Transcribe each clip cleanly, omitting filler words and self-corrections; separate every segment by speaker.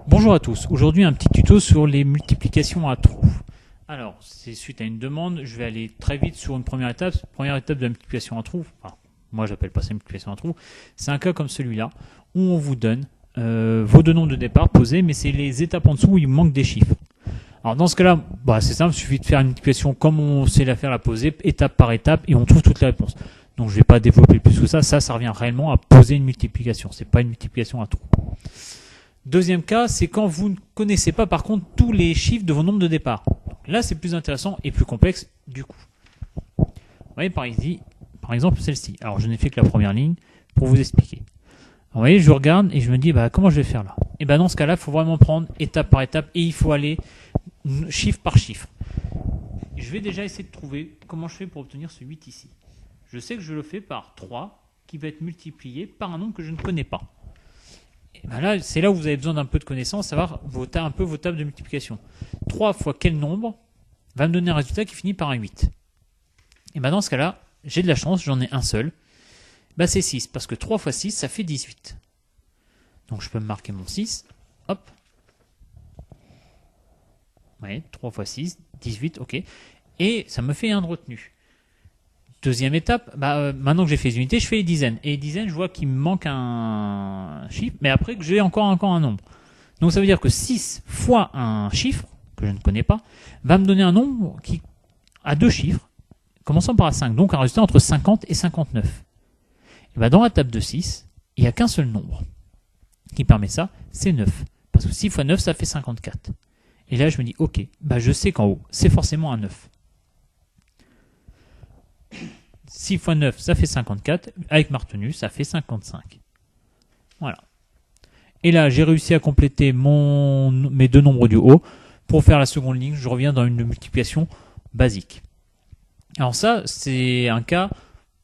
Speaker 1: Bonjour à tous, aujourd'hui un petit tuto sur les multiplications à trous. Alors, c'est suite à une demande, je vais aller très vite sur une première étape. Première étape de la multiplication à trous, enfin, moi j'appelle pas ça multiplication à trous, c'est un cas comme celui-là, où on vous donne vos deux nombres de départ posés, mais c'est les étapes en dessous où il manque des chiffres. Alors dans ce cas-là, c'est simple, il suffit de faire une multiplication comme on sait la faire, la poser, étape par étape, et on trouve toutes les réponses. Donc je ne vais pas développer plus que ça, ça revient réellement à poser une multiplication, c'est pas une multiplication à trous. Deuxième cas, c'est quand vous ne connaissez pas par contre tous les chiffres de vos nombres de départ. Là, c'est plus intéressant et plus complexe du coup. Vous voyez par exemple celle-ci. Alors, je n'ai fait que la première ligne pour vous expliquer. Alors, vous voyez, je regarde et je me dis, comment je vais faire là? Et dans ce cas-là, il faut vraiment prendre étape par étape et il faut aller chiffre par chiffre. Je vais déjà essayer de trouver comment je fais pour obtenir ce 8 ici. Je sais que je le fais par 3 qui va être multiplié par un nombre que je ne connais pas. Là, c'est là où vous avez besoin d'un peu de connaissances, savoir un peu vos tables de multiplication. 3 fois quel nombre va me donner un résultat qui finit par un 8. Et dans ce cas-là, j'ai de la chance, j'en ai un seul. C'est 6, parce que 3 fois 6, ça fait 18. Donc je peux me marquer mon 6. Hop. Ouais, 3 fois 6, 18, ok. Et ça me fait un de retenu. Deuxième étape, maintenant que j'ai fait les unités, je fais les dizaines. Et les dizaines, je vois qu'il me manque un chiffre, mais après que j'ai encore un nombre. Donc ça veut dire que 6 fois un chiffre, que je ne connais pas, va me donner un nombre qui a deux chiffres, commençant par 5. Donc un résultat entre 50 et 59. Et dans la table de 6, il n'y a qu'un seul nombre qui permet ça, c'est 9. Parce que 6 fois 9, ça fait 54. Et là, je me dis, ok, je sais qu'en haut, c'est forcément un 9. 6 fois 9, ça fait 54. Avec ma retenue, ça fait 55. Voilà. Et là, j'ai réussi à compléter mes deux nombres du haut. Pour faire la seconde ligne, je reviens dans une multiplication basique. Alors ça, c'est un cas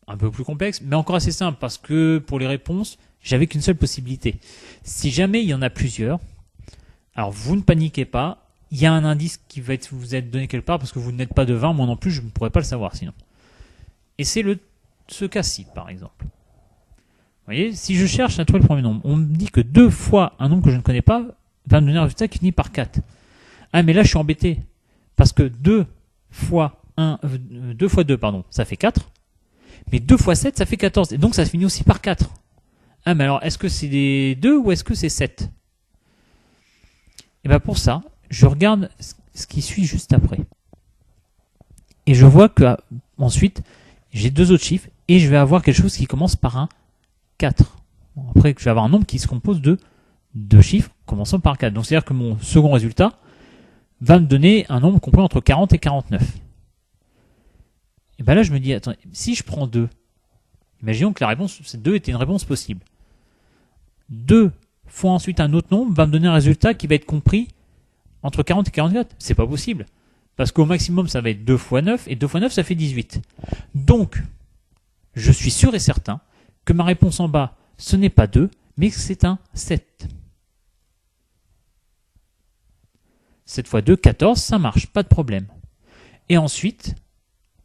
Speaker 1: un peu plus complexe, mais encore assez simple, parce que pour les réponses, j'avais qu'une seule possibilité. Si jamais il y en a plusieurs, alors vous ne paniquez pas, il y a un indice qui va vous être donné quelque part, parce que vous n'êtes pas de 20, moi non plus, je ne pourrais pas le savoir sinon. Et c'est ce cas-ci, par exemple. Vous voyez, si je cherche à trouver le premier nombre, on me dit que 2 fois un nombre que je ne connais pas va me donner un résultat qui finit par 4. Ah, mais là, je suis embêté. Parce que 2 fois 2, ça fait 4. Mais 2 fois 7, ça fait 14. Et donc, ça se finit aussi par 4. Ah, mais alors, est-ce que c'est des 2 ou est-ce que c'est 7? Et pour ça, je regarde ce qui suit juste après. Et je vois que ensuite, j'ai deux autres chiffres et je vais avoir quelque chose qui commence par un 4. Après, je vais avoir un nombre qui se compose de deux chiffres commençant par 4. Donc, c'est-à-dire que mon second résultat va me donner un nombre compris entre 40 et 49. Et là, je me dis, attends, si je prends 2, imaginons que la réponse, c'est 2 était une réponse possible. 2 fois ensuite un autre nombre va me donner un résultat qui va être compris entre 40 et 44. C'est pas possible. Parce qu'au maximum, ça va être 2 fois 9, et 2 fois 9, ça fait 18. Donc, je suis sûr et certain que ma réponse en bas, ce n'est pas 2, mais que c'est un 7. 7 fois 2, 14, ça marche, pas de problème. Et ensuite,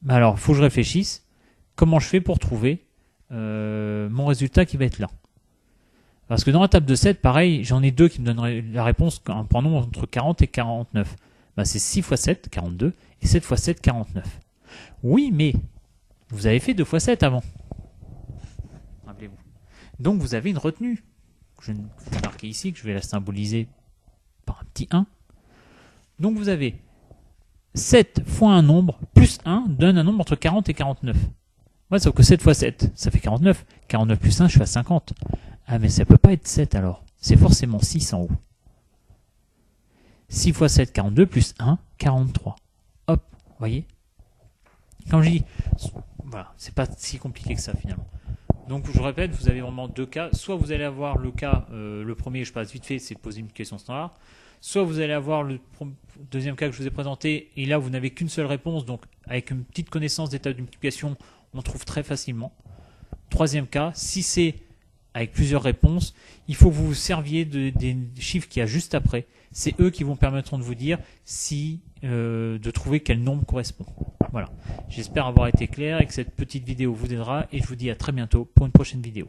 Speaker 1: alors, il faut que je réfléchisse, comment je fais pour trouver mon résultat qui va être là. Parce que dans la table de 7, pareil, j'en ai deux qui me donneraient la réponse en prenant entre 40 et 49. C'est 6 fois 7, 42, et 7 fois 7, 49. Oui, mais vous avez fait 2 fois 7 avant. Rappelez-vous. Donc vous avez une retenue. Je vais marquer ici, que je vais la symboliser par un petit 1. Donc vous avez 7 fois un nombre plus 1 donne un nombre entre 40 et 49. Ouais, sauf que 7 fois 7, ça fait 49. 49 plus 1, je suis à 50. Ah, mais ça peut pas être 7 alors. C'est forcément 6 en haut. 6 fois 7, 42, plus 1, 43. Hop, vous voyez? Comme je dis, voilà, c'est pas si compliqué que ça finalement. Donc je répète, vous avez vraiment deux cas. Soit vous allez avoir le cas, le premier, je passe vite fait, c'est poser une question standard. Soit vous allez avoir le deuxième cas que je vous ai présenté, et là vous n'avez qu'une seule réponse, donc avec une petite connaissance des tables de multiplication, on trouve très facilement. Troisième cas, si c'est avec plusieurs réponses, il faut que vous vous serviez des chiffres qu'il y a juste après. C'est eux qui vous permettront de vous dire de trouver quel nombre correspond. Voilà. J'espère avoir été clair et que cette petite vidéo vous aidera, et je vous dis à très bientôt pour une prochaine vidéo.